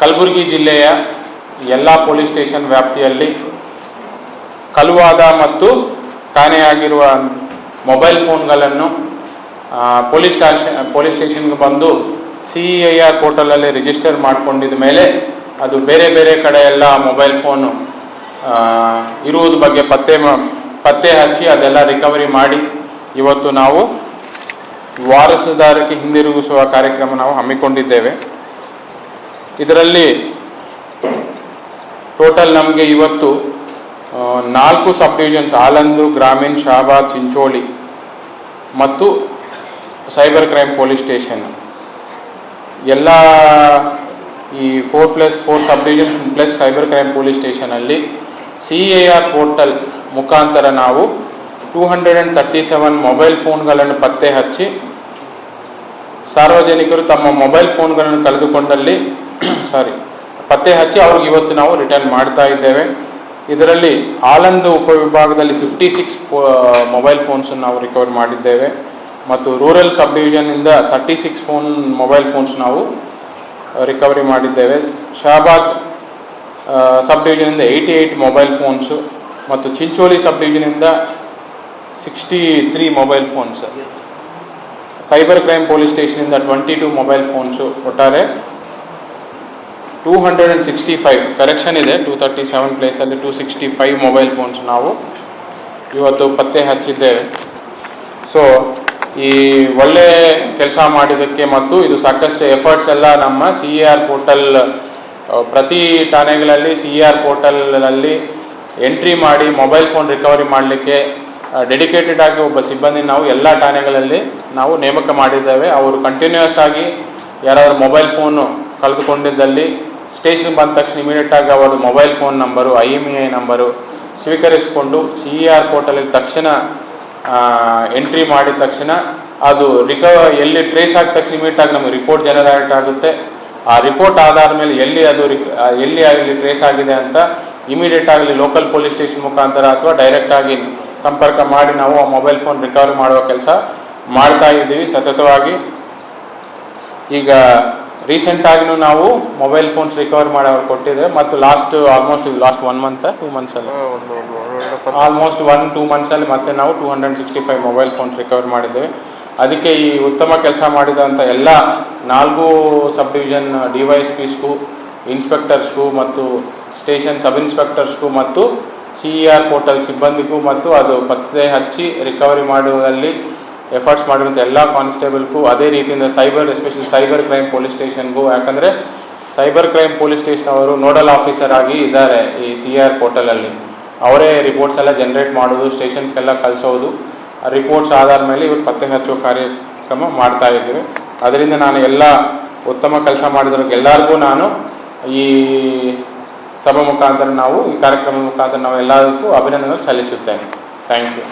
ಕಲಬುರಗಿ ಜಿಲ್ಲೆಯ ಎಲ್ಲ police station ವ್ಯಾಪ್ತಿಯಲ್ಲಿ ಕಳುವಾದ ಮತ್ತು ಕಾಣೆಯಾಗಿರುವ ಮೊಬೈಲ್ ಫೋನ್ಗಳನ್ನು ಪೊಲೀಸ್ ಸ್ಟೇಷನ್ಗೆ ಬಂದು CEIR ಪೋರ್ಟಲಲ್ಲಿ ರಿಜಿಸ್ಟರ್ ಮಾಡಿಕೊಂಡಿದ ಮೇಲೆ ಅದು ಬೇರೆ ಬೇರೆ ಕಡೆ ಎಲ್ಲ ಮೊಬೈಲ್ ಫೋನು ಇರುವುದು ಬಗ್ಗೆ ಪತ್ತೆ ಹಚ್ಚಿ ಅದೆಲ್ಲ ರಿಕವರಿ ಮಾಡಿ ಇವತ್ತು ನಾವು ವಾರಸುದಾರಕ್ಕೆ ಹಿಂದಿರುಗಿಸುವ ಕಾರ್ಯಕ್ರಮ ನಾವು ಹಮ್ಮಿಕೊಂಡಿದ್ದೇವೆ. ಇದರಲ್ಲಿ ಟೋಟಲ್ ನಮಗೆ ಇವತ್ತು 4 ಸಬ್ ಡಿವಿಷನ್ಸ್ ಆಲಂದು, ಗ್ರಾಮೀಣ್, ಶಾಬಾದ್, ಚಿಂಚೋಳಿ ಮತ್ತು ಸೈಬರ್ ಕ್ರೈಮ್ ಪೊಲೀಸ್ ಸ್ಟೇಷನ್ ಎಲ್ಲ ಈ 4+4 sub division plus cyber crime police ಸ್ಟೇಷನಲ್ಲಿ CEIR ಪೋರ್ಟಲ್ ಮುಖಾಂತರ ನಾವು 237 ಮೊಬೈಲ್ ಫೋನ್ಗಳನ್ನು ಪತ್ತೆ ಹಚ್ಚಿ ಸಾರ್ವಜನಿಕರು ತಮ್ಮ ಮೊಬೈಲ್ ಫೋನ್ಗಳನ್ನು ಕಳೆದುಕೊಂಡಲ್ಲಿ ಪತ್ತೆ ಹಚ್ಚಿ ಅವ್ರಿಗೆ ಇವತ್ತು ನಾವು ರಿಟರ್ನ್ ಮಾಡ್ತಾ ಇದ್ದೇವೆ. ಇದರಲ್ಲಿ ಆಲಂದು ಉಪವಿಭಾಗದಲ್ಲಿ 56 ಮೊಬೈಲ್ ಫೋನ್ಸ್ ನಾವು ರಿಕವರ್ ಮಾಡಿದ್ದೇವೆ ಮತ್ತು ರೂರಲ್ ಸಬ್ ಡಿವಿಷನ್ನಿಂದ 36 ಮೊಬೈಲ್ ಫೋನ್ಸ್ ನಾವು ರಿಕವರಿ ಮಾಡಿದ್ದೇವೆ. ಶಾಬಾದ್ ಸಬ್ ಡಿವಿಷನಿಂದ 88 ಮೊಬೈಲ್ ಫೋನ್ಸು ಮತ್ತು ಚಿಂಚೋಳಿ ಸಬ್ ಡಿವಿಷನಿಂದ 63 mobile phones, cyber crime police ಸ್ಟೇಷನಿಂದ 22 ಮೊಬೈಲ್ ಫೋನ್ಸು, ಒಟ್ಟಾರೆ 265 ಕರೆಕ್ಷನ್ ಇದೆ. 237 ಪ್ಲೇಸಲ್ಲಿ 265 ಮೊಬೈಲ್ ಫೋನ್ಸ್ ನಾವು ಇವತ್ತು ಪತ್ತೆ ಹಚ್ಚಿದ್ದೇವೆ. ಸೊ ಈ ಒಳ್ಳೆ ಕೆಲಸ ಮಾಡಿದ್ದಕ್ಕೆ ಮತ್ತು ಇದು ಸಾಕಷ್ಟು ಎಫರ್ಟ್ಸ್ ಎಲ್ಲ ನಮ್ಮ CEIR ಪೋರ್ಟಲ್ ಪ್ರತಿ ಠಾಣೆಗಳಲ್ಲಿ CEIR ಪೋರ್ಟಲಲ್ಲಿ ಎಂಟ್ರಿ ಮಾಡಿ ಮೊಬೈಲ್ ಫೋನ್ ರಿಕವರಿ ಮಾಡಲಿಕ್ಕೆ ಡೆಡಿಕೇಟೆಡ್ ಆಗಿ ಒಬ್ಬ ಸಿಬ್ಬಂದಿ ನಾವು ಎಲ್ಲ ಠಾಣೆಗಳಲ್ಲಿ ನಾವು ನೇಮಕ ಮಾಡಿದ್ದೇವೆ. ಅವರು ಕಂಟಿನ್ಯೂಸ್ ಆಗಿ ಯಾರಾದರೂ ಮೊಬೈಲ್ ಫೋನು ಕಳೆದುಕೊಂಡಿದ್ದಲ್ಲಿ ಸ್ಟೇಷನ್ಗೆ ಬಂದ ತಕ್ಷಣ ಇಮಿಡಿಯೇಟಾಗಿ ಅವರು mobile phone number, IMEI number ಸ್ವೀಕರಿಸಿಕೊಂಡು CEIR ಪೋರ್ಟಲಿಗೆ ತಕ್ಷಣ ಎಂಟ್ರಿ ಮಾಡಿದ ತಕ್ಷಣ ಅದು ಎಲ್ಲಿ ಟ್ರೇಸ್ ಆದ ತಕ್ಷಣ ಇಮಿಡಿಯೇಟಾಗಿ ನಮಗೆ ರಿಪೋರ್ಟ್ ಜನರೇಟ್ ಆಗುತ್ತೆ. ಆ ರಿಪೋರ್ಟ್ ಆಧಾರ ಮೇಲೆ ಎಲ್ಲಿ ಆಗಲಿ ಟ್ರೇಸ್ ಆಗಿದೆ ಅಂತ ಇಮಿಡಿಯೇಟ್ ಆಗಲಿ ಲೋಕಲ್ ಪೊಲೀಸ್ ಸ್ಟೇಷನ್ ಮುಖಾಂತರ ಅಥವಾ ಡೈರೆಕ್ಟಾಗಿ ಸಂಪರ್ಕ ಮಾಡಿ ನಾವು ಆ ಮೊಬೈಲ್ ಫೋನ್ ರಿಕವರಿ ಮಾಡುವ ಕೆಲಸ ಮಾಡ್ತಾ ಇದ್ದೀವಿ ಸತತವಾಗಿ. ಈಗ ರೀಸೆಂಟಾಗಿನೂ ನಾವು ಮೊಬೈಲ್ ಫೋನ್ಸ್ ರಿಕವರ್ ಮಾಡಿ ಅವ್ರು ಕೊಟ್ಟಿದ್ದೇವೆ ಮತ್ತು ಲಾಸ್ಟ್ 1 ಮಂತ್ 2 ಮಂತ್ಸಲ್ಲಿ ಆಲ್ಮೋಸ್ಟ್ 1-2 ಮಂತ್ಸಲ್ಲಿ ಮತ್ತೆ ನಾವು 265 ಮೊಬೈಲ್ ಫೋನ್ಸ್ ರಿಕವರ್ ಮಾಡಿದ್ದೇವೆ. ಅದಕ್ಕೆ ಈ ಉತ್ತಮ ಕೆಲಸ ಮಾಡಿದಂಥ ಎಲ್ಲ 4 ಸಬ್ ಡಿವಿಷನ್ DYSPಸ್ಗೂ, ಇನ್ಸ್ಪೆಕ್ಟರ್ಸ್ಗೂ ಮತ್ತು ಸ್ಟೇಷನ್ ಸಬ್ ಇನ್ಸ್ಪೆಕ್ಟರ್ಸ್ಗೂ ಮತ್ತು CEIR ಪೋರ್ಟಲ್ ಸಿಬ್ಬಂದಿಗೂ ಮತ್ತು ಅದು ಪತ್ತೆ ಹಚ್ಚಿ ರಿಕವರಿ ಮಾಡುವಲ್ಲಿ ಎಫರ್ಟ್ಸ್ ಮಾಡಿರುವಂಥ ಎಲ್ಲ ಕಾನ್ಸ್ಟೇಬಲ್ಗೂ, ಅದೇ ರೀತಿಯಿಂದ ಎಸ್ಪೆಷಲಿ ಸೈಬರ್ ಕ್ರೈಮ್ ಪೊಲೀಸ್ ಸ್ಟೇಷನ್ಗೂ, ಯಾಕಂದರೆ ಸೈಬರ್ ಕ್ರೈಮ್ ಪೊಲೀಸ್ ಸ್ಟೇಷನ್ ಅವರು ನೋಡಲ್ ಆಫೀಸರ್ ಆಗಿ ಇದ್ದಾರೆ ಈ CEIR ಪೋರ್ಟಲಲ್ಲಿ. ಅವರೇ ರಿಪೋರ್ಟ್ಸ್ ಎಲ್ಲ ಜನರೇಟ್ ಮಾಡೋದು, ಸ್ಟೇಷನ್ಗೆಲ್ಲ ಕಳಿಸೋದು, ರಿಪೋರ್ಟ್ಸ್ ಆಧಾರ ಮೇಲೆ ಇವರು ಪತ್ತೆ ಹಚ್ಚುವ ಕಾರ್ಯಕ್ರಮ ಮಾಡ್ತಾ ಇದ್ದೀವಿ. ಅದರಿಂದ ನಾನು ಎಲ್ಲ ಉತ್ತಮ ಕೆಲಸ ಮಾಡಿದವ್ರಿಗೆ ಎಲ್ಲರಿಗೂ ನಾನು ಈ ಸಭೆ ಮುಖಾಂತರ ಈ ಕಾರ್ಯಕ್ರಮದ ಮುಖಾಂತರ ನಾವು ಎಲ್ಲದಕ್ಕೂ ಅಭಿನಂದನೆ ಸಲ್ಲಿಸುತ್ತೇನೆ. Thank you.